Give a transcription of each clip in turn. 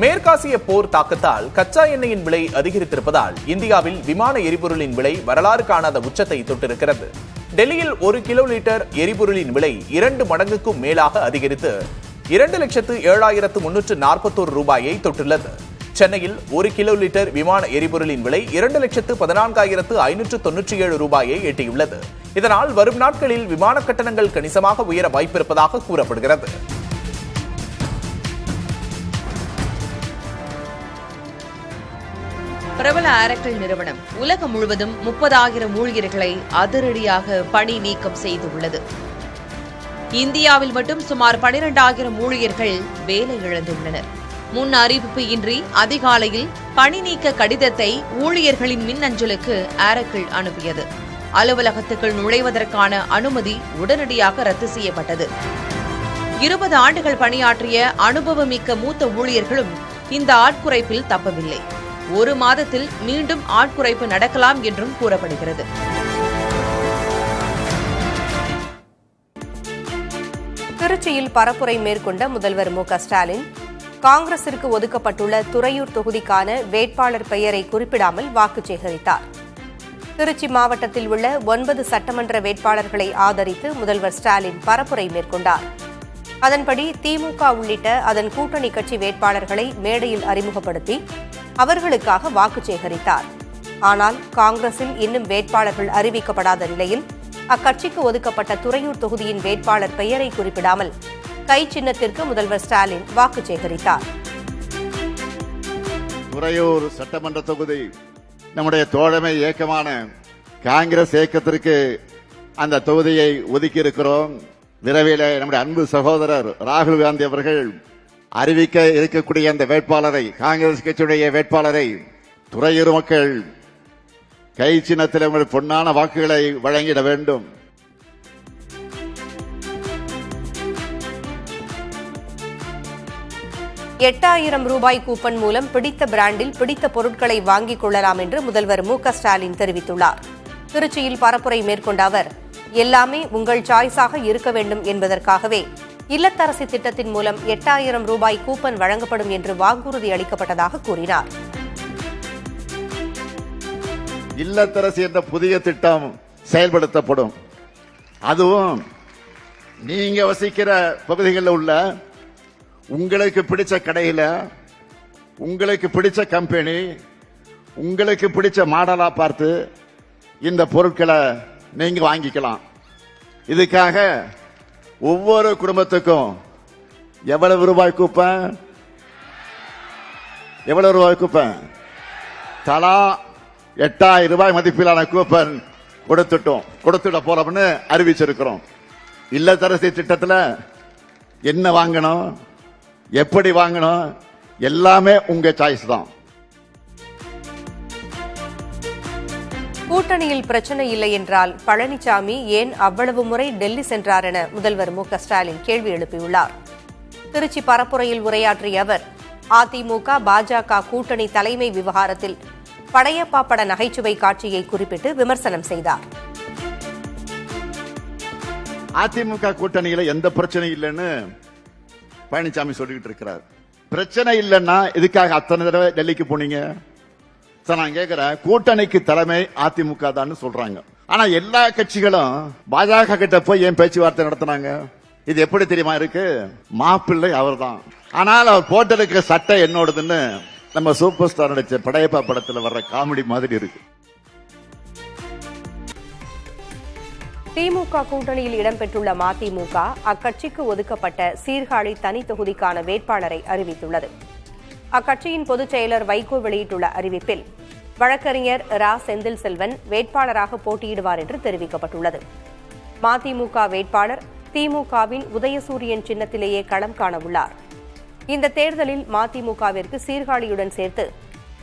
மேற்காசிய போர் தாக்கத்தால் கச்சா எண்ணெயின் விலை அதிகரித்திருப்பதால் இந்தியாவில் விமான எரிபொருளின் விலை வரலாறு காணாத உச்சத்தை தொட்டிருக்கிறது. டெல்லியில் 1 கிலோ லிட்டர் எரிபொருளின் விலை 2 மடங்குக்கும் மேலாக அதிகரித்து 2,07,341 ரூபாயை தொட்டுள்ளது. சென்னையில் 1 கிலோ லிட்டர் விமான எரிபொருளின் விலை 2,14,597 ரூபாயை எட்டியுள்ளது. இதனால் வரும் நாட்களில் விமான கட்டணங்கள் கணிசமாக உயர வாய்ப்பிருப்பதாக கூறப்படுகிறது. பிரபல ஆரக்கிள் நிறுவனம் உலகம் முழுவதும் 30,000 ஊழியர்களை அதிரடியாக பணி நீக்கம் செய்துள்ளது. இந்தியாவில் மட்டும் சுமார் 12,000 ஊழியர்கள் வேலை இழந்துள்ளனர். முன் அறிவிப்பு இன்றி அதிகாலையில் பணி நீக்க கடிதத்தை ஊழியர்களின் மின்னஞ்சலுக்கு ஆரக்கிள் அனுப்பியது. அலுவலகத்துக்குள் நுழைவதற்கான அனுமதி உடனடியாக ரத்து செய்யப்பட்டது. 20 ஆண்டுகள் பணியாற்றிய அனுபவமிக்க மூத்த ஊழியர்களும் இந்த ஆட்குறைப்பில் தப்பவில்லை. 1 மாதத்தில் மீண்டும் ஆட்குறைப்பு நடக்கலாம் என்றும் கூறப்படுகிறது. திருச்சியில் பரப்புரை மேற்கொண்ட முதல்வர் மு.க.ஸ்டாலின் காங்கிரசிற்கு ஒதுக்கப்பட்டுள்ள துறையூர் தொகுதிக்கான வேட்பாளர் பெயரை குறிப்பிடாமல் வாக்கு சேகரித்தார். திருச்சி மாவட்டத்தில் உள்ள 9 சட்டமன்ற வேட்பாளர்களை ஆதரித்து முதல்வர் ஸ்டாலின் பரப்புரை மேற்கொண்டார். அதன்படி திமுக உள்ளிட்ட அதன் கூட்டணி கட்சி வேட்பாளர்களை மேடையில் அறிமுகப்படுத்தி அவர்களுக்காக வாக்கு சேகரித்தார். ஆனால் காங்கிரசில் இன்னும் வேட்பாளர்கள் அறிவிக்கப்படாத நிலையில் அக்கட்சிக்கு ஒதுக்கப்பட்ட துறையூர் தொகுதியின் வேட்பாளர் பெயரை குறிப்பிடாமல் கை சின்னத்திற்கு முதல்வர் ஸ்டாலின் வாக்கு சேகரித்தார். துறையூர் சட்டமன்ற தொகுதி நம்முடைய தோழமை இயக்கமான காங்கிரஸ் இயக்கத்திற்கு அந்த தொகுதியை ஒதுக்கி இருக்கிறோம். விரைவில் நம்முடைய அன்பு சகோதரர் ராகுல் காந்தி அவர்கள் அறிவிக்க இருக்கக்கூடிய அந்த வேட்பாளரை, காங்கிரஸ் கட்சியுடைய வேட்பாளரை துறையூர் மக்கள் கை சின்னத்தில் உங்கள் பொன்னான வாக்குகளை வழங்கிட வேண்டும். ரூபாய் கூப்பன் மூலம் பிடித்த பிராண்டில் பிடித்த பொருட்களை வாங்கிக் கொள்ளலாம் என்று முதல்வர் மு.க.ஸ்டாலின் தெரிவித்துள்ளார். திருச்சியில் பரப்புரை மேற்கொண்ட அவர், எல்லாமே உங்கள் சாய்ஸாக இருக்க வேண்டும் என்பதற்காகவே இல்லத்தரசி திட்டத்தின் மூலம் 8,000 ரூபாய் கூப்பன் வழங்கப்படும் என்று வாக்குறுதி அளிக்கப்பட்டதாக கூறினார். இல்லத்தரசி என்ற புதிய திட்டம் செயல்படுத்தப்படும். அதுவும் நீங்க வசிக்கிற பகுதிகளில் உள்ள உங்களுக்கு பிடிச்ச கடையில, உங்களுக்கு பிடிச்ச கம்பெனி, உங்களுக்கு பிடிச்ச மாடலா பார்த்து இந்த பொருட்களை நீங்க வாங்கிக்கலாம். இதுக்காக ஒவ்வொரு குடும்பத்துக்கும் எவ்வளவு ரூபாய் கூப்பன் தலா 8,000 ரூபாய் மதிப்பிலான கூப்பன் கொடுத்துட போறோம்னு அறிவிச்சிருக்கிறோம். இல்லத்தரசி திட்டத்தில் என்ன வாங்கணும், எப்படி வாங்கணும், எல்லாமே உங்க சாய்ஸ் தான். கூட்டணியில் பிரச்சனை இல்லை என்றால் பழனிசாமி ஏன் அவ்வளவு முறை டெல்லி சென்றார் என முதல்வர் மு.க.ஸ்டாலின் கேள்வி எழுப்பியுள்ளார். திருச்சி பரப்புரையில் உரையாற்றிய அவர், அதிமுக பாஜக கூட்டணி தலைமை விவகாரத்தில் படையப்பா பட நகைச்சுவை காட்சியை குறிப்பிட்டு விமர்சனம் செய்தார். அதிமுக கூட்டணியில எந்த பிரச்சனை இல்லைன்னு பழனிசாமி சொல்லிட்டு இருக்கிறார். பிரச்சனை இல்லைன்னா இதுக்காக அத்தனை தடவை டெல்லிக்கு போனீங்க? நான் கேட்கிறேன், கூட்டணிக்கு தலைமை அதிமுக தான் சொல்றாங்க. ஆனா எல்லா கட்சிகளும் பாஜக கிட்ட போய் ஏன் பேச்சுவார்த்தை நடத்தினாங்க? இது எப்படி தெரியுமா இருக்கு? மாப்பிள்ளை அவர் தான். ஆனால் அவர் போட்டிருக்கிற சட்டை என்னோடதுன்னு நம்ம சூப்பர் ஸ்டார் நடிச்ச படையப்பா படத்துல வர்ற காமெடி மாதிரி இருக்கு. திமுக கூட்டணியில் இடம்பெற்றுள்ள மதிமுக அக்கட்சிக்கு ஒதுக்கப்பட்ட சீர்காழி தனி தொகுதிக்கான வேட்பாளரை அறிவித்துள்ளது. அக்கட்சியின் பொதுச் செயலர் வைகோ வெளியிட்டுள்ள அறிவிப்பில் வழக்கறிஞர் ரா செந்தில் செல்வன் வேட்பாளராக போட்டியிடுவார் என்று தெரிவிக்கப்பட்டுள்ளது. மதிமுக வேட்பாளர் திமுகவின் உதயசூரியன் சின்னத்திலேயே களம் காண உள்ளார். இந்த தேர்தலில் மதிமுகவிற்கு சீர்காழியுடன் சேர்த்து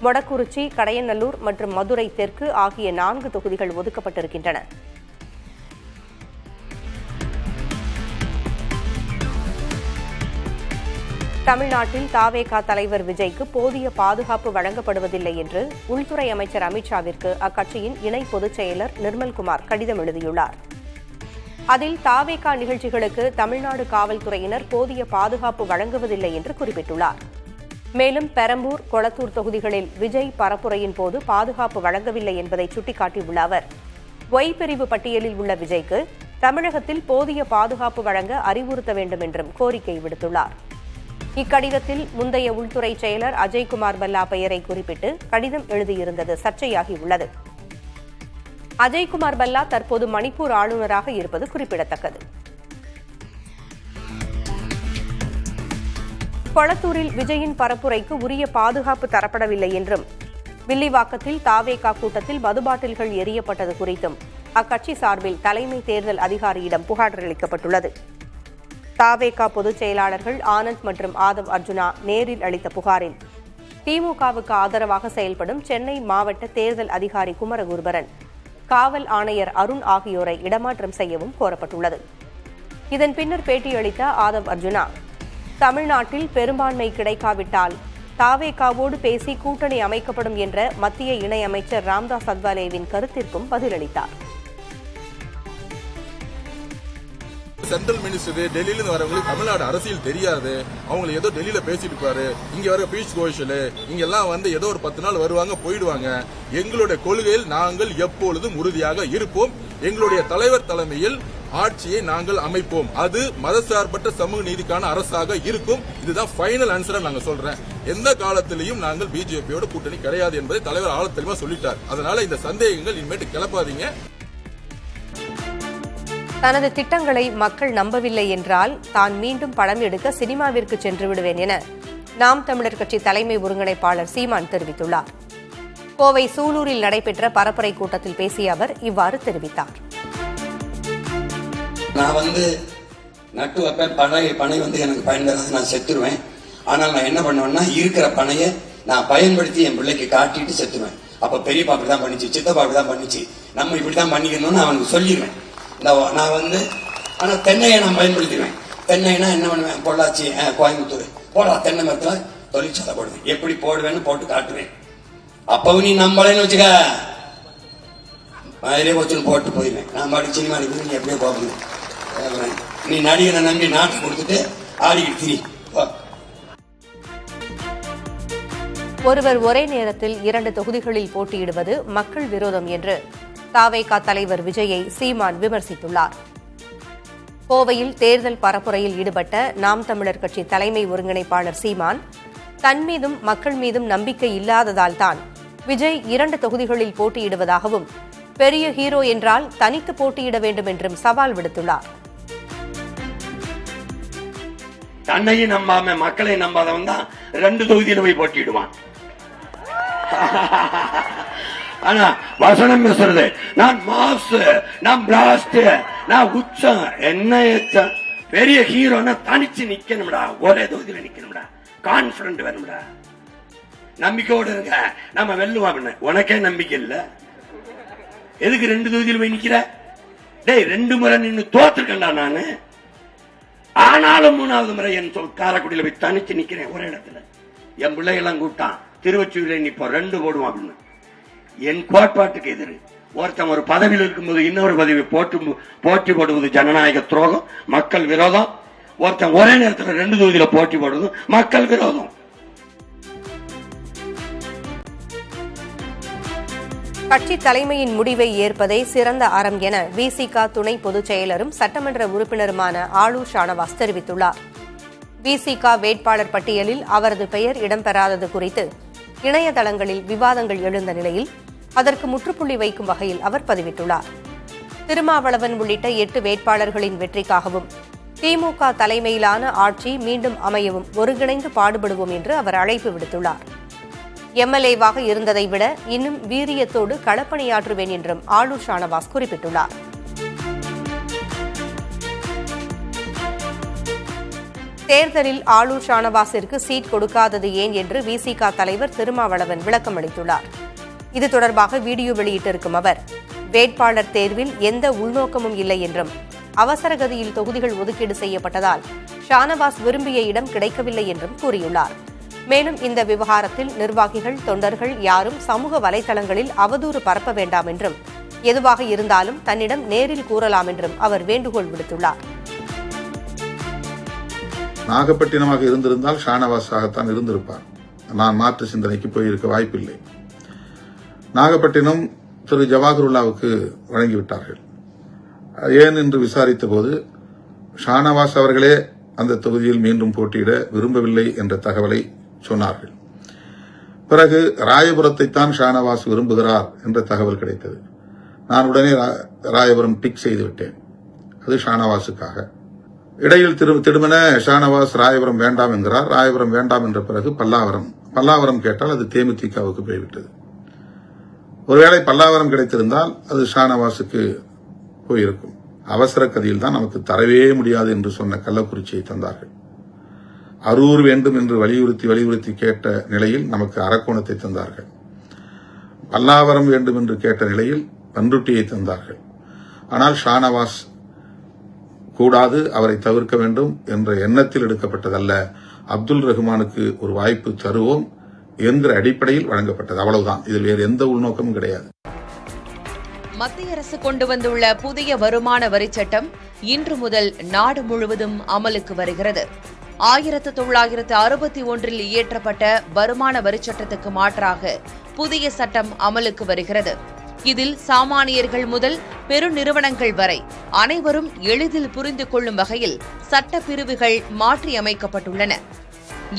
மொடக்குறிச்சி, கடையநல்லூர் மற்றும் மதுரை தெற்கு ஆகிய 4 தொகுதிகள் ஒதுக்கப்பட்டிருக்கின்றன. தமிழ்நாட்டில் தாவேகா தலைவர் விஜய்க்கு போதிய பாதுகாப்பு வழங்கப்படுவதில்லை என்று உள்துறை அமைச்சர் அமித்ஷாவிற்கு அக்கட்சியின் இணை பொதுச் செயலர் நிர்மல்குமார் கடிதம் எழுதியுள்ளார். அதில் தாவேகா நிகழ்ச்சிகளுக்கு தமிழ்நாடு காவல்துறையினர் போதிய பாதுகாப்பு வழங்குவதில்லை என்று குறிப்பிட்டுள்ளார். மேலும் பெரம்பூர், கொளத்தூர் தொகுதிகளில் விஜய் பரப்புரையின் போது பாதுகாப்பு வழங்கவில்லை என்பதை சுட்டிக்காட்டியுள்ள அவர், ஒய் பிரிவு பட்டியலில் உள்ள விஜய்க்கு தமிழகத்தில் போதிய பாதுகாப்பு வழங்க அறிவுறுத்த வேண்டும் என்றும் கோரிக்கை விடுத்துள்ளார். இக்கடிதத்தில் முந்தைய உள்துறை செயலர் அஜய்குமார் பல்லா பெயரை குறிப்பிட்டு கடிதம் எழுதியிருந்தது சர்ச்சையாகியுள்ளது. அஜய்குமார் பல்லா தற்போது மணிப்பூர் ஆளுநராக இருப்பது குறிப்பிடத்தக்கது. கொளத்தூரில் விஜயின் பரப்புரைக்கு உரிய பாதுகாப்பு தரப்படவில்லை என்றும், வில்லிவாக்கத்தில் தாவேகா கூட்டத்தில் மதுபாட்டில்கள் எரியப்பட்டது குறித்தும் அக்கட்சி சார்பில் தலைமை தேர்தல் அதிகாரியிடம் புகார் அளிக்கப்பட்டுள்ளது. தாவேகா பொதுச் செயலாளர்கள் ஆனந்த் மற்றும் ஆதவ் அர்ஜுனா நேரில் அளித்த புகாரில் திமுகவுக்கு ஆதரவாக செயல்படும் சென்னை மாவட்ட தேர்தல் அதிகாரி குமரகுருபரன், காவல் ஆணையர் அருண் ஆகியோரை இடமாற்றம் செய்யவும் கோரப்பட்டுள்ளது. இதன் பின்னர் பேட்டியளித்த ஆதவ் அர்ஜுனா, தமிழ்நாட்டில் பெரும்பான்மை கிடைக்காவிட்டால் தாவேகாவோடு பேசி கூட்டணி அமைக்கப்படும் என்ற மத்திய இணையமைச்சர் ராம்தாஸ் அத்வாலேவின் கருத்திற்கும் பதிலளித்தார். சென்ட்ரல் மினிஸ்டர் டெல்லியில இருந்து வரவங்களுக்கு தமிழ்நாடு அரசியல் தெரியாது. அவங்க ஏதோ டெல்லியில பேசிட்டு இருப்பாரு. இங்க வர பீச் கோஷல் இங்க எல்லாம் வந்து ஏதோ ஒரு 10 நாள் வருவாங்க, போயிடுவாங்க. எங்களுடைய கொள்கையில் நாங்கள் எப்பொழுதும் உறுதியாக இருப்போம். எங்களுடைய தலைவர் தலைமையில் ஆட்சியை நாங்கள் அமைப்போம். அது மதசார்பற்ற சமூக நீதிக்கான அரசாக இருக்கும். இதுதான் ஃபைனல் ஆன்சரா நாங்க சொல்றேன். எந்த காலத்திலையும் நாங்கள் பிஜேபியோட கூட்டணி கிடையாது என்பதை தலைவர் ஆள தெளிவா சொல்லிட்டார். அதனால இந்த சந்தேகங்கள் இனிமேட்டு கிளப்பாதீங்க. தனது திட்டங்களை மக்கள் நம்பவில்லை என்றால் தான் மீண்டும் படம் எடுக்க சினிமாவிற்கு சென்று விடுவேன் என நாம் தமிழர் கட்சி தலைமை ஒருங்கிணைப்பாளர் சீமான் தெரிவித்துள்ளார். கோவை சூலூரில் நடைபெற்ற பரப்புரை கூட்டத்தில் பேசிய அவர் இவ்வாறு தெரிவித்தார். நான் வந்து நட்டு வைப்பேன், பனை வந்து எனக்கு பயன்படாது, நான் செத்துருவேன். ஆனால் நான் என்ன பண்ணுவேன்னா, இருக்கிற பனையை நான் பயன்படுத்தி என் பிள்ளைக்கு காட்டிட்டு செத்துருவேன். அப்ப பெரியப்பா அப்படிதான் பண்ணிச்சு, சித்தப்பா அப்படிதான் பண்ணிச்சு, நம்ம இப்படிதான் பண்ணிக்கணும்னு அவனுக்கு சொல்லிடுவேன். நான் வந்து ஆனா தென்னையை நான் பயன்படுத்திடுவேன். தென்னைனா என்ன பண்ணுவேன், பொள்ளாச்சி, கோயம்புத்தூர் போடா தென்னை மரத்துல தொழிற்சாலை போடுவேன், எப்படி போடுவேன்னு போட்டு காட்டுவேன். அப்பவும் நீ நம்பளேன்னு வச்சுக்க, மயிலே வச்சுன்னு போட்டு போயிடுவேன். நான் பாட்டு சினிமா நடிக்கிறது, நீ எப்படியோ போகணும். நீ நடிகனை நம்பி நாட்டை கொடுத்துட்டு ஆடிக்கிட்டு திரி. ஒருவர் ஒரே நேரத்தில் 2 தொகுதிகளில் போட்டியிடுவது மக்கள் விரோதம் என்று தாவேகா தலைவர் விஜயை சீமான் விமர்சித்துள்ளார். கோவையில் தேர்தல் பரப்புரையில் ஈடுபட்ட நாம் தமிழர் கட்சி தலைமை ஒருங்கிணைப்பாளர் சீமான், தன் மீதும் மக்கள் மீதும் நம்பிக்கை இல்லாததால் தான் விஜய் 2 தொகுதிகளில் போட்டியிடுவதாகவும், பெரிய ஹீரோ என்றால் தனித்து போட்டியிட வேண்டும் என்றும் சவால் விடுத்துள்ளார். தன்னையும் நம்பாம மக்களை நம்பாதவன் தான் 2 தொகுதியில் போய் போட்டிடுவான். ஆனா வசனம் பேசுறது, நான் மாஸ், நான் பிளாஸ்ட், நான் உச்சம், என்ன பெரிய ஹீரோனா தனிச்சு நிக்கணும்டா, ஒரே தொகுதியில நிக்கணும்டா, கான்பிடன்ட் வேணும்டா, நம்பிக்கையோடு இருக்க, நம்ம வெல்லுவாங்க. உனக்கே நம்பிக்கை இல்ல, எதுக்கு 2 தொகுதியில் போய் நிக்கிற? டேய், 2 முறை நின்று தோத்துருக்கேன்டா நானு. ஆனாலும் 3வது முறை என் காரைக்குடியில போய் தனிச்சு நிக்கிறேன் ஒரே இடத்துல. என் பிள்ளைகள்லாம் கூப்பிட்டான், திருவொற்றியூர்ல நிப்போம், 2 போடுவோம் அப்படின்னு. என் கோட்பாட்டுக்கு எதிர். ஒருத்தன் ஒரு பதவியில் இருக்கும்போது இன்னொரு பதவி போட்டி போடுவது ஜனநாயக துரோகம், மக்கள் விரோதம். ஒருத்தன் ஒரே நேரத்தில் 2 தொகுதியில போட்டி போடுவது மக்கள் விரோதம். கட்சி தலைமையின் முடிவை ஏற்பதே சிறந்த அறம் என விசிக துணை பொதுச் செயலரும் சட்டமன்ற உறுப்பினருமான ஆளூர் ஷானவாஸ் தெரிவித்துள்ளார். விசிக வேட்பாளர் பட்டியலில் அவரது பெயர் இடம்பெறாதது குறித்து இணையதளங்களில் விவாதங்கள் எழுந்த நிலையில் அதற்கு முற்றுப்புள்ளி வைக்கும் வகையில் அவர் பதிவிட்டுள்ளார். திருமாவளவன் உள்ளிட்ட 8 வேட்பாளர்களின் வெற்றிக்காகவும் திமுக தலைமையிலான ஆட்சி மீண்டும் அமையவும் ஒருங்கிணைந்து பாடுபடுவோம் என்று அவர் அழைப்பு விடுத்துள்ளார். எம்எல்ஏவாக இருந்ததை விட இன்னும் வீரியத்தோடு களப்பணியாற்றுவேன் என்றும் ஆளூர் ஷானவாஸ் குறிப்பிட்டுள்ளார். தேர்தலில் ஆளூர் ஷானவாஸிற்கு சீட் கொடுக்காதது ஏன் என்று விசிக தலைவர் திருமாவளவன் விளக்கம் அளித்துள்ளார். இது தொடர்பாக வீடியோ வெளியிட்டிருக்கும் அவர், வேட்பாளர் தேர்வில் எந்த உள்நோக்கமும் இல்லை என்றும், அவசரகதியில் தொகுதிகள் ஒதுக்கீடு செய்யப்பட்டதால் ஷானவாஸ் விரும்பிய இடம் கிடைக்கவில்லை என்றும் கூறியுள்ளார். மேலும் இந்த விவகாரத்தில் நிர்வாகிகள், தொண்டர்கள் யாரும் சமூக வலைதளங்களில் அவதூறு பரப்ப வேண்டாம் என்றும், எதுவாக இருந்தாலும் தன்னிடம் நேரில் கூறலாம் என்றும் அவர் வேண்டுகோள் விடுத்துள்ளார். நாகப்பட்டினமாக இருந்திருந்தால் ஷானவாஸாகத்தான் இருந்திருப்பார். நான் மாற்று சிந்தனைக்கு போயிருக்க வாய்ப்பில்லை. நாகப்பட்டினம் திரு ஜவாஹருல்லாவுக்கு வழங்கிவிட்டார்கள். ஏன் என்று விசாரித்த போது ஷானவாஸ் அவர்களே அந்த தொகுதியில் மீண்டும் போட்டியிட விரும்பவில்லை என்ற தகவலை சொன்னார்கள். பிறகு ராயபுரத்தைத்தான் ஷானவாஸ் விரும்புகிறார் என்ற தகவல் கிடைத்தது. நான் உடனே ராயபுரம் டிக் செய்துவிட்டேன். அது ஷானவாஸுக்காக. இடையில் திடுமென ஷானவாஸ் ராயபுரம் வேண்டாம் என்கிறார். ராயபுரம் வேண்டாம் என்ற பிறகு பல்லாவரம் கேட்டால் அது தேமுதிகவுக்கு போய்விட்டது. ஒருவேளை பல்லாவரம் கிடைத்திருந்தால் அது ஷானவாஸுக்கு போயிருக்கும். அவசர கதியில் தான் நமக்கு தரவே முடியாது என்று சொன்ன கள்ளக்குறிச்சியை தந்தார்கள். அரூர் வேண்டும் என்று வலியுறுத்தி கேட்ட நிலையில் நமக்கு அரக்கோணத்தை தந்தார்கள். பல்லாவரம் வேண்டும் என்று கேட்ட நிலையில் பன்ருட்டியை தந்தார்கள். ஆனால் ஷானவாஸ் கூடாது, அவரை தவிர்க்க வேண்டும் என்ற எண்ணத்தில் எடுக்கப்பட்டதல்ல. அப்துல் ரஹ்மானுக்கு ஒரு வாய்ப்பு தருவோம் என்கிற அடிப்படையில் வழங்கப்பட்டது. அவ்வளவுதான். இதில் வேறு எந்த உள்நோக்கமும் கிடையாது. மத்திய அரசு கொண்டு வந்துள்ள புதிய வருமான வரிச் சட்டம் இன்று முதல் நாடு முழுவதும் அமலுக்கு வருகிறது. 1961 இயற்றப்பட்ட வருமான வரிச் சட்டத்துக்கு மாற்றாக புதிய சட்டம் அமலுக்கு வருகிறது. இதில் சாமானியர்கள் முதல் பெருநிறுவனங்கள் வரை அனைவரும் எளிதில் புரிந்து கொள்ளும் வகையில் சட்ட பிரிவுகள் மாற்றியமைக்கப்பட்டுள்ளன.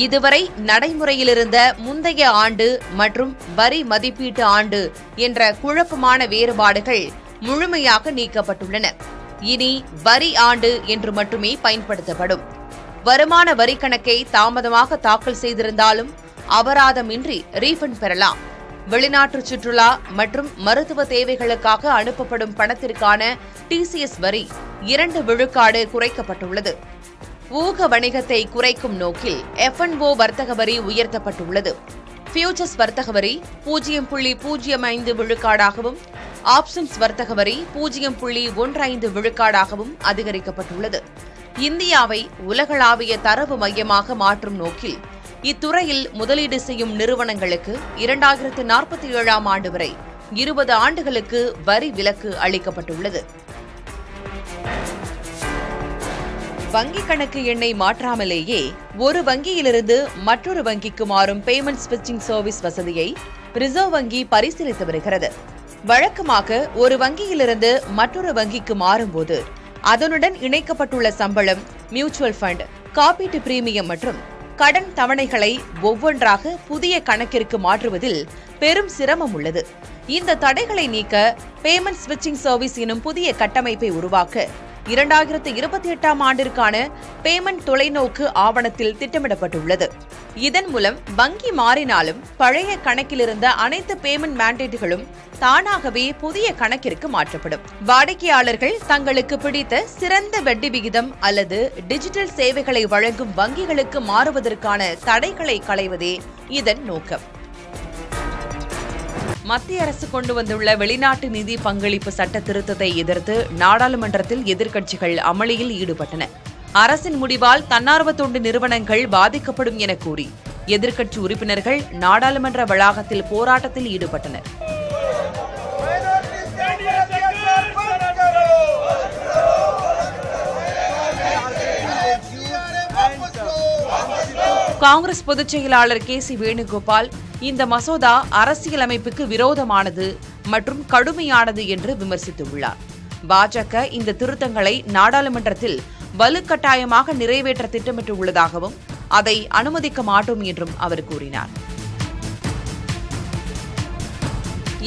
இதுவரை நடைமுறையில் இருந்த முந்தைய ஆண்டு மற்றும் வரி மதிப்பீட்டு ஆண்டு என்ற குழப்பமான வேறுபாடுகள் முழுமையாக நீக்கப்பட்டுள்ளன. இனி வரி ஆண்டு என்று மட்டுமே பயன்படுத்தப்படும். வருமான வரி கணக்கை தாமதமாக தாக்கல் செய்திருந்தாலும் அபராதமின்றி ரீஃபண்ட் பெறலாம். வெளிநாட்டு சுற்றுலா மற்றும் மருத்துவ தேவைகளுக்காக அனுப்பப்படும் பணத்திற்கான டிசிஎஸ் வரி 2 விழுக்காடு குறைக்கப்பட்டுள்ளது. ஊக வணிகத்தை குறைக்கும் நோக்கில் F&O வர்த்தக வரி உயர்த்தப்பட்டுள்ளது. ஃபியூச்சர்ஸ் வர்த்தக வரி 0.05 விழுக்காடாகவும் ஆப்ஷன்ஸ் வர்த்தக வரி 0.15 விழுக்காடாகவும் அதிகரிக்கப்பட்டுள்ளது. இந்தியாவை உலகளாவிய தரவு மையமாக மாற்றும் நோக்கில் இத்துறையில் முதலீடு செய்யும் நிறுவனங்களுக்கு 2047ஆம் ஆண்டு வரை 20 ஆண்டுகளுக்கு வரி விலக்கு அளிக்கப்பட்டுள்ளது. வங்கிக் கணக்கு எண்ணை மாற்றாமலேயே ஒரு வங்கியிலிருந்து மற்றொரு வங்கிக்கு மாறும் பேமெண்ட் ஸ்விட்சிங் சர்வீஸ் வசதியை ரிசர்வ் வங்கி பரிசீலித்து வருகிறது. வழக்கமாக ஒரு வங்கியிலிருந்து மற்றொரு வங்கிக்கு மாறும்போது அதனுடன் இணைக்கப்பட்டுள்ள சம்பளம், மியூச்சுவல் ஃபண்ட், காப்பீட்டு பிரீமியம் மற்றும் கடன் தவணைகளை ஒவ்வொன்றாக புதிய கணக்கிற்கு மாற்றுவதில் பெரும் சிரமம் உள்ளது. இந்த தடைகளை நீக்க பேமெண்ட் ஸ்விட்சிங் சர்வீஸ் எனும் புதிய கட்டமைப்பை உருவாக்க 2028ஆம் ஆண்டிற்கான பேமெண்ட் தொலைநோக்கு ஆவணத்தில் திட்டமிடப்பட்டுள்ளது. இதன் மூலம் வங்கி மாறினாலும் பழைய கணக்கிலிருந்த அனைத்து பேமெண்ட் மேண்டேட்டுகளும் தானாகவே புதிய கணக்கிற்கு மாற்றப்படும். வாடிக்கையாளர்கள் தங்களுக்கு பிடித்த சிறந்த வட்டி விகிதம் அல்லது டிஜிட்டல் சேவைகளை வழங்கும் வங்கிகளுக்கு மாறுவதற்கான தடைகளை களைவதே இதன் நோக்கம். மத்திய அரசு கொண்டு வந்துள்ள வெளிநாட்டு நிதி பங்களிப்பு சட்ட திருத்தத்தை எதிர்த்து நாடாளுமன்றத்தில் எதிர்க்கட்சிகள் அமளியில் ஈடுபட்டன. அரசின் முடிவால் தன்னார்வ தொண்டு நிறுவனங்கள் பாதிக்கப்படும் என கூறி எதிர்க்கட்சி உறுப்பினர்கள் நாடாளுமன்ற வளாகத்தில் போராட்டத்தில் ஈடுபட்டனர். காங்கிரஸ் பொதுச் செயலாளர் KC வேணுகோபால் இந்த மசோதா அரசியலமைப்புக்கு விரோதமானது மற்றும் கடுமையானது என்று விமர்சித்துள்ளார். பாஜக இந்த திருத்தங்களை நாடாளுமன்றத்தில் வலுக்கட்டாயமாக நிறைவேற்ற திட்டமிட்டுள்ளதாகவும் அதை அனுமதிக்க மாட்டோம் என்றும் அவர் கூறினார்.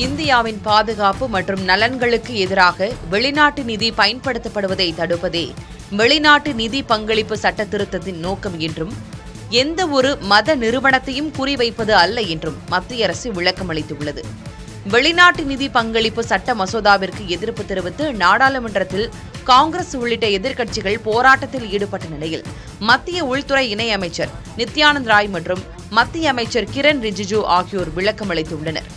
இந்தியாவின் பாதுகாப்பு மற்றும் நலன்களுக்கு எதிராக வெளிநாட்டு நிதி பயன்படுத்தப்படுவதை தடுப்பதே வெளிநாட்டு நிதி பங்களிப்பு சட்ட திருத்தத்தின் நோக்கம் என்றும் எந்த ஒரு மத நிறுவனத்தையும் குறிவைப்பது அல்ல என்றும் மத்திய அரசு விளக்கமளித்துள்ளது. வெளிநாட்டு நிதி பங்களிப்பு சட்ட மசோதாவிற்கு எதிர்ப்பு தெரிவித்து நாடாளுமன்றத்தில் காங்கிரஸ் உள்ளிட்ட எதிர்க்கட்சிகள் போராட்டத்தில் ஈடுபட்ட நிலையில் மத்திய உள்துறை இணையமைச்சர் நித்யானந்த் ராய் மற்றும் மத்திய அமைச்சர் கிரண் ரிஜிஜு ஆகியோர் விளக்கமளித்துள்ளனர்.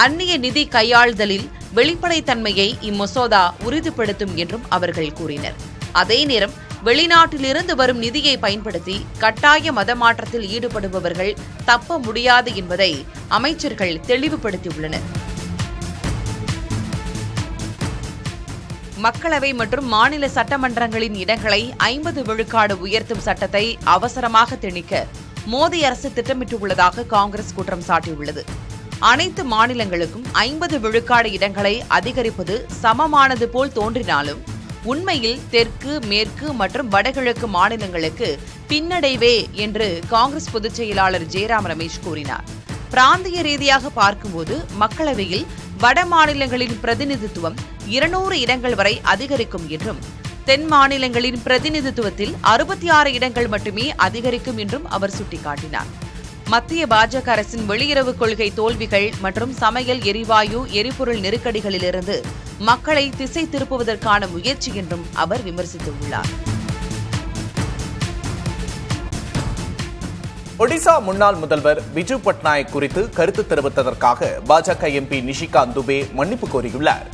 அந்நிய நிதி கையாளுதலில் வெளிப்படைத்தன்மையை இம்மசோதா உறுதிப்படுத்தும் என்றும் அவர்கள் கூறினர். அதே நேரம் வெளிநாட்டிலிருந்து வரும் நிதியை பயன்படுத்தி கட்டாய மதமாற்றத்தில் ஈடுபடுபவர்கள் தப்ப முடியாது என்பதை அமைச்சர்கள் தெளிவுபடுத்தியுள்ளனர். மக்களவை மற்றும் மாநில சட்டமன்றங்களின் இடங்களை 50 விழுக்காடு உயர்த்தும் சட்டத்தை அவசரமாக திணிக்க மோடி அரசு திட்டமிட்டுள்ளதாக காங்கிரஸ் குற்றம் சாட்டியுள்ளது. அனைத்து மாநிலங்களுக்கும் 50 விழுக்காடு இடங்களை அதிகரிப்பது சமமானது போல் தோன்றினாலும் உண்மையில் தெற்கு, மேற்கு மற்றும் வடகிழக்கு மாநிலங்களுக்கு பின்னடைவே என்று காங்கிரஸ் பொதுச் செயலாளர் ஜெயராம் ரமேஷ் கூறினார். பிராந்திய ரீதியாக பார்க்கும்போது மக்களவையில் வட மாநிலங்களின் பிரதிநிதித்துவம் 200 இடங்கள் வரை அதிகரிக்கும் என்றும், தென் மாநிலங்களின் பிரதிநிதித்துவத்தில் 66 இடங்கள் மட்டுமே அதிகரிக்கும் என்றும் அவர் சுட்டிக்காட்டினார். மத்திய பாஜக அரசின் வெளியுறவு கொள்கை தோல்விகள் மற்றும் சமையல் எரிவாயு, எரிபொருள் நெருக்கடிகளிலிருந்து மக்களை திசை திருப்புவதற்கான முயற்சி என்றும் அவர் விமர்சித்துள்ளார். ஒடிசா முன்னாள் முதல்வர் பிஜு பட்நாயக் குறித்து கருத்து தெரிவித்ததற்காக பாஜக எம்பி நிஷிகாந்த் துபே மன்னிப்பு கோரியுள்ளார்.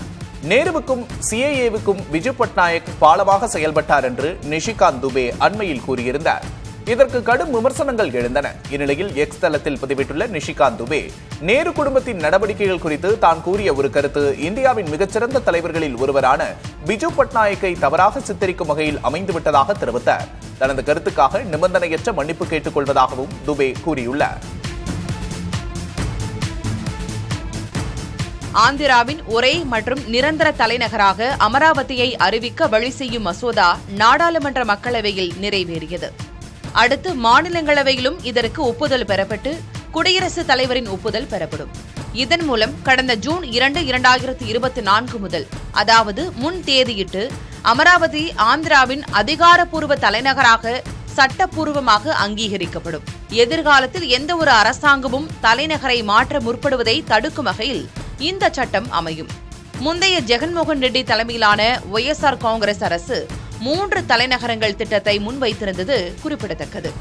நேருவுக்கும் சிஏஏவுக்கும் பிஜு பட்நாயக் பாலமாக செயல்பட்டார் என்று நிஷிகாந்த் துபே அண்மையில் கூறியிருந்தார். இதற்கு கடும் விமர்சனங்கள் எழுந்தன. இந்நிலையில் எக்ஸ் தளத்தில் பதிவிட்டுள்ள நிஷிகாந்த் துபே, நேரு குடும்பத்தின் நடவடிக்கைகள் குறித்து தான் கூறிய ஒரு கருத்து இந்தியாவின் மிகச்சிறந்த தலைவர்களில் ஒருவரான பிஜு பட்நாயக்கை தவறாக சித்தரிக்கும் வகையில் அமைந்துவிட்டதாக தெரிவித்தார். தனது கருத்துக்காக நிபந்தனையற்ற மன்னிப்பு கேட்டுக் கொள்வதாகவும் துபே கூறியுள்ளார். ஆந்திராவின் ஒரே மற்றும் நிரந்தர தலைநகராக அமராவதியை அறிவிக்க வழி செய்யும் மசோதா நாடாளுமன்ற மக்களவையில் நிறைவேறியது. அடுத்து மாநிலங்களவையிலும் இதற்கு ஒப்புதல் பெறப்பட்டு குடியரசுத் தலைவரின் ஒப்புதல் பெறப்படும். இதன் மூலம் கடந்த ஜூன் 2, 2024 முதல், அதாவது முன் தேதியிட்டு அமராவதி ஆந்திராவின் அதிகாரப்பூர்வ தலைநகராக சட்டப்பூர்வமாக அங்கீகரிக்கப்படும். எதிர்காலத்தில் எந்த ஒரு அரசாங்கமும் தலைநகரை மாற்ற முற்படுவதை தடுக்கும் வகையில் இந்த சட்டம் அமையும். முந்தைய ஜெகன்மோகன் ரெட்டி தலைமையிலான YSR காங்கிரஸ் அரசு 3 தலைநகரங்கள் திட்டத்தை முன்வைத்திருந்தது குறிப்பிடத்தக்கது.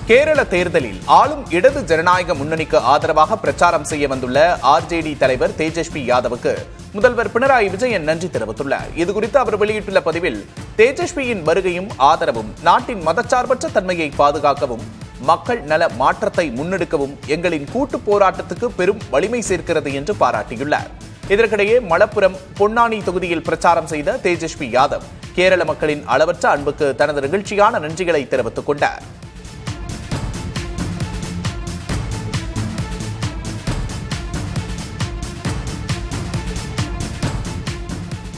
கேரள தேர்தலில் ஆளும் இடது ஜனநாயக முன்னணிக்கு ஆதரவாக பிரச்சாரம் செய்ய வந்துள்ள RJD தலைவர் தேஜஸ்வி யாதவுக்கு முதல்வர் பினராயி விஜயன் நன்றி தெரிவித்துள்ளார். இதுகுறித்து அவர் வெளியிட்டுள்ள பதிவில், தேஜஸ்வியின் வருகையும் ஆதரவும் நாட்டின் மதச்சார்பற்ற தன்மையை பாதுகாக்கவும் மக்கள் நல மாற்றத்தை முன்னெடுக்கவும் எங்களின் கூட்டு போராட்டத்துக்கு பெரும் வலிமை சேர்க்கிறது என்று பாராட்டியுள்ளார். இதற்கிடையே மலப்புரம், பொன்னானி தொகுதியில் பிரச்சாரம் செய்த தேஜஸ்வி யாதவ் கேரள மக்களின் அளவற்ற அன்புக்கு தனது நிகழ்ச்சியான நன்றிகளை தெரிவித்துக் கொண்டார்.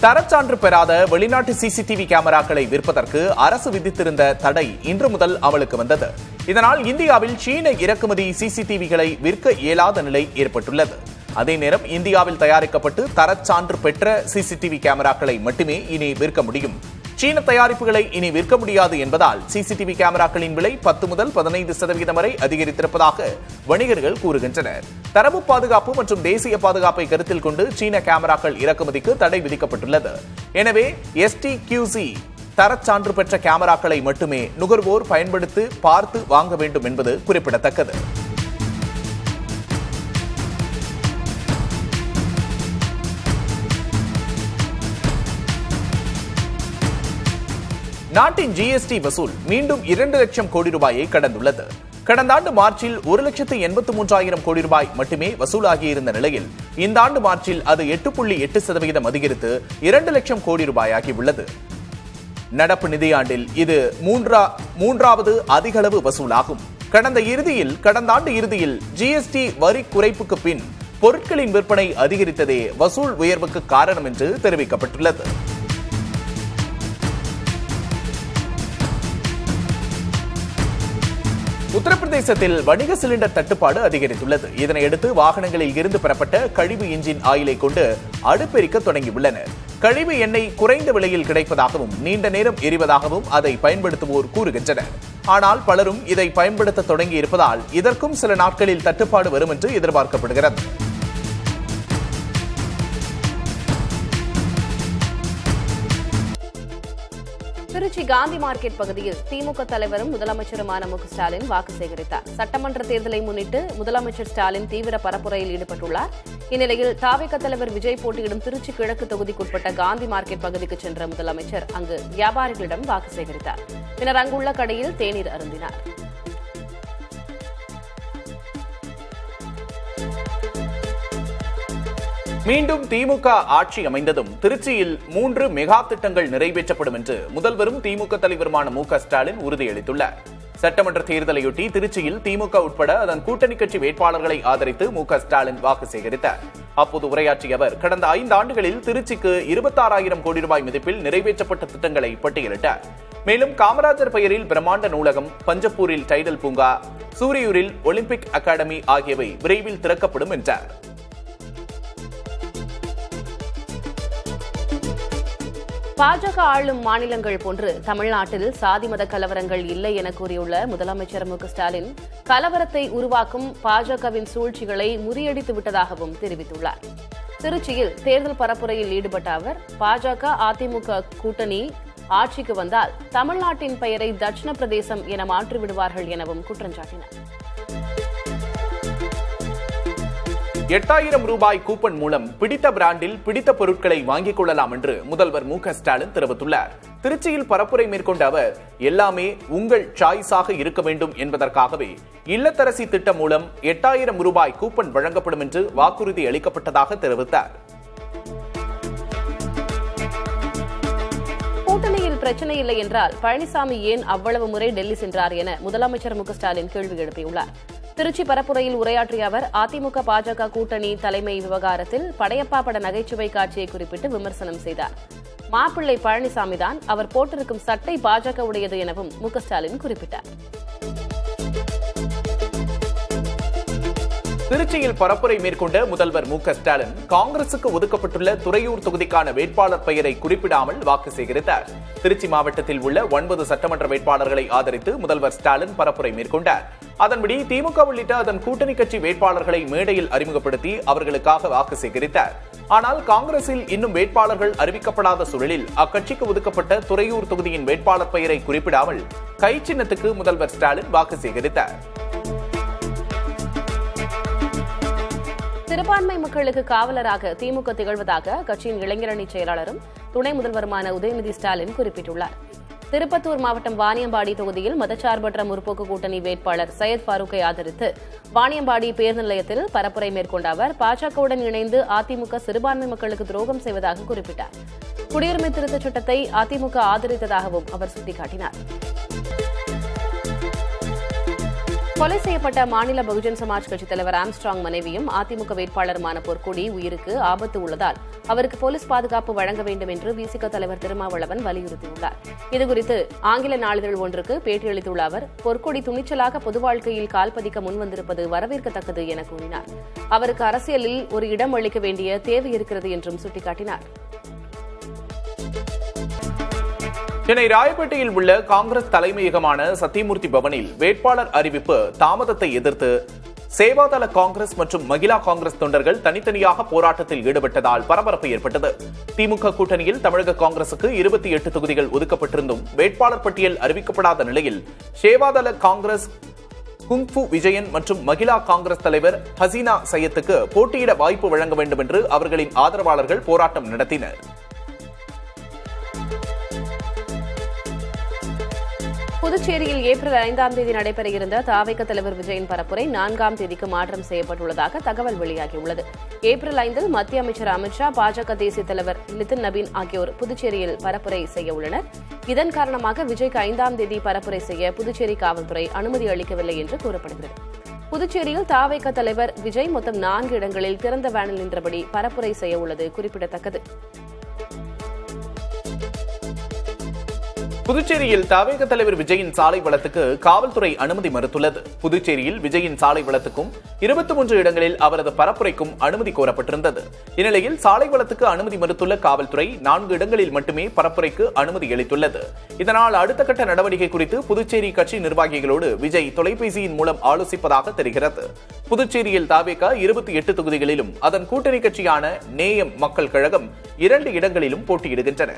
தரச்சான்று பெறாத வெளிநாட்டு CCTV கேமராக்களை விற்பதற்கு அரசு விதித்திருந்த தடை இன்று முதல் அமலுக்கு வந்தது. இதனால் இந்தியாவில் சீன இறக்குமதி CCTVகளை விற்க இயலாத நிலை ஏற்பட்டுள்ளது. அதே நேரம் இந்தியாவில் தயாரிக்கப்பட்டு தரச்சான்று பெற்ற CCTV கேமராக்களை மட்டுமே இனி விற்க முடியும். சீன தயாரிப்புகளை இனி விற்க முடியாது என்பதால் CCTV கேமராக்களின் விலை 10 முதல் 15% வரை அதிகரித்திருப்பதாக வணிகர்கள் கூறுகின்றனர். தரவு பாதுகாப்பு மற்றும் தேசிய பாதுகாப்பை கருத்தில் கொண்டு சீன கேமராக்கள் இறக்குமதிக்கு தடை விதிக்கப்பட்டுள்ளது. எனவே STQC தரச்சான்று பெற்ற கேமராக்களை மட்டுமே நுகர்வோர் பயன்படுத்தி பார்த்து வாங்க வேண்டும் என்பது குறிப்பிடத்தக்கது. நாட்டின் GST வசூல் மீண்டும் 2 லட்சம் கோடி ரூபாயை கடந்துள்ளது. கடந்த ஆண்டு மார்ச்சில் 1,83,000 கோடி ரூபாய் மட்டுமே வசூலாகியிருந்த நிலையில் இந்த ஆண்டு மார்ச்சில் அது 8.8% அதிகரித்து 2 லட்சம் கோடி ரூபாயாகியுள்ளது. நடப்பு நிதியாண்டில் இது மூன்றாவது அதிகளவு வசூலாகும். கடந்த ஆண்டு இறுதியில் GST வரி குறைப்புக்கு பின் பொருட்களின் விற்பனை அதிகரித்ததே வசூல் உயர்வுக்கு காரணம் என்று தெரிவிக்கப்பட்டுள்ளது. உத்தரப்பிரதேசத்தில் வணிக சிலிண்டர் தட்டுப்பாடு அதிகரித்துள்ளது. இதனையடுத்து வாகனங்களில் இருந்து பெறப்பட்ட கழிவு இன்ஜின் ஆயிலை கொண்டு அடுப்பெரிக்க தொடங்கியுள்ளனர். கழிவு எண்ணெய் குறைந்த விலையில் கிடைப்பதாகவும் நீண்ட நேரம் எரிவதாகவும் அதை பயன்படுத்துவோர் கூறுகின்றனர். ஆனால் பலரும் இதை பயன்படுத்த தொடங்கி இருப்பதால் இதற்கும் சில நாட்களில் தட்டுப்பாடு வரும் என்று எதிர்பார்க்கப்படுகிறது. திருச்சி காந்தி மார்க்கெட் பகுதியில் திமுக தலைவரும் முதலமைச்சருமான மு க ஸ்டாலின் வாக்கு சேகரித்தார். சட்டமன்ற தேர்தலை முன்னிட்டு முதலமைச்சர் ஸ்டாலின் தீவிர பரப்புரையில் ஈடுபட்டுள்ளார். இந்நிலையில் தாவேக தலைவர் விஜய் போட்டியிடும் திருச்சி கிழக்கு தொகுதிக்குட்பட்ட காந்தி மார்க்கெட் பகுதிக்கு சென்ற முதலமைச்சர் அங்கு வியாபாரிகளிடம் வாக்கு சேகரித்தார். பின்னர் அங்குள்ள கடையில் தேநீர் அருந்தினார். மீண்டும் திமுக ஆட்சி அமைந்ததும் திருச்சியில் 3 மெகா திட்டங்கள் நிறைவேற்றப்படும் என்று முதல்வரும் திமுக தலைவருமான மு.க.ஸ்டாலின் உறுதியளித்துள்ளார். சட்டமன்ற தேர்தலையொட்டி திருச்சியில் திமுக உட்பட அதன் கூட்டணி கட்சி வேட்பாளர்களை ஆதரித்து மு.க.ஸ்டாலின் வாக்கு சேகரித்தார். அப்போது உரையாற்றிய அவர் கடந்த 5 ஆண்டுகளில் திருச்சிக்கு 26,000 கோடி ரூபாய் மதிப்பில் நிறைவேற்றப்பட்ட திட்டங்களை பட்டியலிட்டார். மேலும் காமராஜர் பெயரில் பிரம்மாண்ட நூலகம், பஞ்சப்பூரில் டைடல் பூங்கா, சூரியூரில் ஒலிம்பிக் அகாடமி ஆகியவை விரைவில் திறக்கப்படும் என்றார். பாஜக ஆளும் மாநிலங்கள் போன்று தமிழ்நாட்டில் சாதி மத கலவரங்கள் இல்லை என கூறியுள்ள முதலமைச்சர் மு.க.ஸ்டாலின் கலவரத்தை உருவாக்கும் பாஜகவின் சூழ்ச்சிகளை முறியடித்து விட்டதாகவும் தெரிவித்துள்ளார். திருச்சியில் தேர்தல் பரப்புரையில் ஈடுபட்ட அவர் பாஜக அதிமுக கூட்டணி ஆட்சிக்கு வந்தால் தமிழ்நாட்டின் பெயரை தட்சிண பிரதேசம் என மாற்றிவிடுவார்கள் எனவும் குற்றம் சாட்டினார். 8,000 ரூபாய் கூப்பன் மூலம் பிடித்த பிராண்டில் பிடித்த பொருட்களை வாங்கிக் கொள்ளலாம் என்று முதல்வர் மு.க.ஸ்டாலின் தெரிவித்துள்ளார். திருச்சியில் பரப்புரை மேற்கொண்ட அவர் எல்லாமே உங்கள் சாய்ஸாக இருக்க வேண்டும் என்பதற்காகவே இல்லத்தரசி திட்டம் மூலம் 8,000 ரூபாய் கூப்பன் வழங்கப்படும் என்று வாக்குறுதி அளிக்கப்பட்டதாக தெரிவித்தார். கூட்டணியில் பிரச்சனை இல்லை என்றால் பழனிசாமி ஏன் அவ்வளவு முறை டெல்லி சென்றார் என முதலமைச்சர் மு.க.ஸ்டாலின் கேள்வி எழுப்பியுள்ளார். திருச்சி பரப்புரையில் உரையாற்றிய அவர் அதிமுக பாஜக கூட்டணி தலைமை விவகாரத்தில் படையப்பா பட நகைச்சுவை காட்சியை குறிப்பிட்டு விமர்சனம் செய்தார். மாப்பிள்ளை பழனிசாமிதான் அவர் போட்டிருக்கும் சட்டை பாஜக உடையது எனவும் மு.க.ஸ்டாலின் குறிப்பிட்டார். திருச்சியில் பரப்புரை மேற்கொண்ட முதல்வர் மு.க.ஸ்டாலின் காங்கிரசுக்கு ஒதுக்கப்பட்டுள்ள துறையூர் தொகுதிக்கான வேட்பாளர் பெயரை குறிப்பிடாமல் வாக்கு சேகரித்தார். திருச்சி மாவட்டத்தில் உள்ள 9 சட்டமன்ற வேட்பாளர்களை ஆதரித்து முதல்வர் ஸ்டாலின் பரப்புரை மேற்கொண்டார். அதன்படி திமுக உள்ளிட்ட அதன் கூட்டணி கட்சி வேட்பாளர்களை மேடையில் அறிமுகப்படுத்தி அவர்களுக்காக வாக்கு சேகரித்தார். ஆனால் காங்கிரசில் இன்னும் வேட்பாளர்கள் அறிவிக்கப்படாத சூழலில் அக்கட்சிக்கு ஒதுக்கப்பட்ட துறையூர் தொகுதியின் வேட்பாளர் பெயரை குறிப்பிடாமல் கை சின்னத்துக்கு முதல்வர் ஸ்டாலின் வாக்கு சேகரித்தார். சிறுபான்மை மக்களுக்கு காவலராக திமுக திகழ்வதாக கட்சியின் இளைஞரணி செயலாளரும் துணை முதல்வருமான உதயநிதி ஸ்டாலின் குறிப்பிட்டுள்ளார். திருப்பத்தூர் மாவட்டம் வாணியம்பாடி தொகுதியில் மதச்சார்பற்ற முற்போக்கு கூட்டணி வேட்பாளர் சையத் ஃபாரூக்கை ஆதரித்து வாணியம்பாடி பேருந்து நிலையத்தில் பரப்புரை மேற்கொண்ட அவர் பாஜகவுடன் இணைந்து அதிமுக சிறுபான்மை மக்களுக்கு துரோகம் செய்வதாக குறிப்பிட்டார். குடியுரிமை திருத்தச் சட்டத்தை அதிமுக ஆதரித்ததாகவும் அவர் சுட்டிக்காட்டினார். கொலை செய்யப்பட்ட மாநில பகுஜன் சமாஜ் கட்சித் தலைவர் ஆம்ஸ்ட்ராங் மனைவியும் அதிமுக வேட்பாளருமான பொற்கொடி உயிருக்கு ஆபத்து உள்ளதால் அவருக்கு போலீஸ் பாதுகாப்பு வழங்க வேண்டும் என்று விசிக தலைவர் திருமாவளவன் வலியுறுத்தியுள்ளார். இதுகுறித்து ஆங்கில நாளிதழ் ஒன்றுக்கு பேட்டியளித்துள்ள அவர் பொற்கொடி துணிச்சலாக பொது வாழ்க்கையில் கால்பதிக்க முன்வந்திருப்பது வரவேற்கத்தக்கது என கூறினார். அவருக்கு அரசியலில் ஒரு இடம் அளிக்க வேண்டிய தேவை இருக்கிறது என்றும் சுட்டிக்காட்டினார். சென்னை ராயப்பேட்டையில் உள்ள காங்கிரஸ் தலைமையகமான சத்தியமூர்த்தி பவனில் வேட்பாளர் அறிவிப்பு தாமதத்தை எதிர்த்து சேவாதள காங்கிரஸ் மற்றும் மகிழா காங்கிரஸ் தொண்டர்கள் தனித்தனியாக போராட்டத்தில் ஈடுபட்டதால் பரபரப்பு ஏற்பட்டது. திமுக கூட்டணியில் தமிழக காங்கிரசுக்கு 28 தொகுதிகள் ஒதுக்கப்பட்டிருந்தும் வேட்பாளர் பட்டியல் அறிவிக்கப்படாத நிலையில் சேவாதள காங்கிரஸ் குங்ஃபு விஜயன் மற்றும் மகிழா காங்கிரஸ் தலைவர் ஹசீனா சையத்துக்கு போட்டியிட வாய்ப்பு வழங்க வேண்டும் என்று அவர்களின் ஆதரவாளர்கள் போராட்டம் நடத்தினர். புதுச்சேரியில் ஏப்ரல் 5ஆம் தேதி நடைபெற இருந்த தாவேக தலைவர் விஜயின் பரப்புரை 4ஆம் தேதிக்கு மாற்றம் செய்யப்பட்டுள்ளதாக தகவல் வெளியாகியுள்ளது. ஏப்ரல் 5இல் மத்திய அமைச்சர் அமித்ஷா, பாஜக தேசிய தலைவர் நிதின் நபீன் ஆகியோர் புதுச்சேரியில் பரப்புரை செய்ய உள்ளனர். இதன் காரணமாக விஜய்க்கு 5ஆம் தேதி பரப்புரை செய்ய புதுச்சேரி காவல்துறை அனுமதி அளிக்கவில்லை என்று கூறப்படுகிறது. புதுச்சேரியில் தாவேக தலைவர் விஜய் மொத்தம் 4 இடங்களில் திறந்த வேனில் நின்றபடி பரப்புரை செய்ய உள்ளது குறிப்பிடத்தக்கது. புதுச்சேரியில் தவேக தலைவர் விஜயின் சாலை வளத்துக்கு காவல்துறை அனுமதி மறுத்துள்ளது. புதுச்சேரியில் விஜயின் சாலை வளத்துக்கும் 23 இடங்களில் அவரது பரப்புரைக்கும் அனுமதி கோரப்பட்டிருந்தது. இந்நிலையில் சாலை வளத்துக்கு அனுமதி மறுத்துள்ள காவல்துறை 4 இடங்களில் மட்டுமே பரப்புரைக்கு அனுமதி அளித்துள்ளது. இதனால் அடுத்த கட்ட நடவடிக்கை குறித்து புதுச்சேரி கட்சி நிர்வாகிகளோடு விஜய் தொலைபேசியின் மூலம் ஆலோசிப்பதாக தெரிகிறது. புதுச்சேரியில் தவேக 28 தொகுதிகளிலும் அதன் கூட்டணி கட்சியான நேயம் மக்கள் கழகம் 2 இடங்களிலும் போட்டியிடுகின்றன.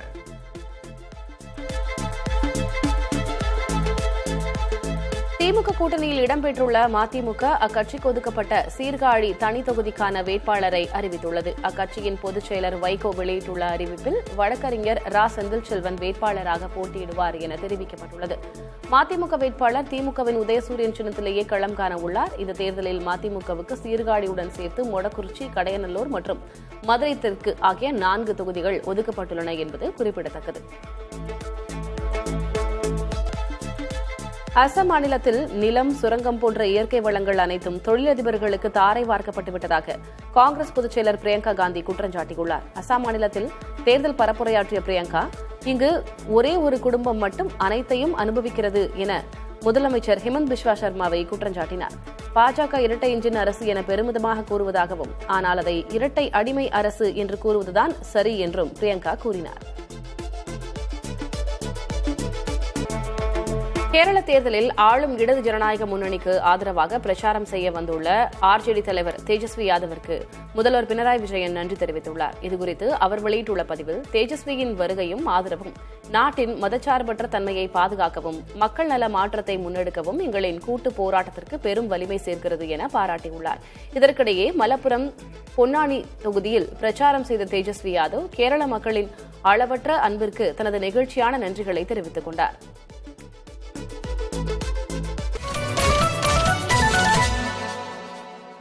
திமுக கூட்டணியில் இடம்பெற்றுள்ள மதிமுக அக்கட்சிக்கு ஒதுக்கப்பட்ட சீர்காழி தனி தொகுதிக்கான வேட்பாளரை அறிவித்துள்ளது. அக்கட்சியின் பொதுச் செயலர் வைகோ வெளியிட்டுள்ள அறிவிப்பில் வழக்கறிஞர் ரா செந்தில் செல்வன் வேட்பாளராக போட்டியிடுவார் என தெரிவிக்கப்பட்டுள்ளது. மதிமுக வேட்பாளர் திமுகவின் உதயசூரியன் சின்னத்திலேயே களம் காண உள்ளார். இந்த தேர்தலில் மதிமுகவுக்கு சீர்காழியுடன் சேர்த்து மொடக்குறிச்சி, கடையநல்லூர் மற்றும் மதுரை தெற்கு ஆகிய 4 தொகுதிகள் ஒதுக்கப்பட்டுள்ளன என்பது குறிப்பிடத்தக்கது. அசாம் மாநிலத்தில் நிலம், சுரங்கம் போன்ற இயற்கை வளங்கள் அனைத்தும் தொழிலதிபர்களுக்கு தாரை வார்க்கப்பட்டு விட்டதாக காங்கிரஸ் பொதுச் செயலர் பிரியங்கா காந்தி குற்றம் சாட்டியுள்ளார். அசாம் மாநிலத்தில் தேர்தல் பரப்புரையாற்றிய பிரியங்கா, இங்கு ஒரே ஒரு குடும்பம் மட்டும் அனைத்தையும் அனுபவிக்கிறது என முதலமைச்சர் ஹிமந்த் பிஸ்வா சர்மாவை குற்றம் சாட்டினார். பாஜக இரட்டை இன்ஜின் அரசு என பெருமிதமாக கூறுவதாகவும், ஆனால் அதை இரட்டை அடிமை அரசு என்று கூறுவதுதான் சரி என்றும் பிரியங்கா கூறினார். கேரள தேர்தலில் ஆளும் இடது ஜனநாயக முன்னணிக்கு ஆதரவாக பிரச்சாரம் செய்ய வந்துள்ள ஆர்ஜேடி தலைவர் தேஜஸ்வி யாதவிற்கு முதல்வர் பினராயி விஜயன் நன்றி தெரிவித்துள்ளார். இதுகுறித்து அவர் வெளியிட்டுள்ள பதிவில், தேஜஸ்வியின் வருகையும் ஆதரவும் நாட்டின் மதச்சார்பற்ற தன்மையை பாதுகாக்கவும் மக்கள் நல மாற்றத்தை முன்னெடுக்கவும் எங்களின் கூட்டு போராட்டத்திற்கு பெரும் வலிமை சேர்க்கிறது என பாராட்டியுள்ளார். இதற்கிடையே மலப்புரம், பொன்னானி தொகுதியில் பிரச்சாரம் செய்த தேஜஸ்வி யாதவ் கேரள மக்களின் அளவற்ற அன்பிற்கு தனது நெகிழ்ச்சியான நன்றிகளை தெரிவித்துக் கொண்டார்.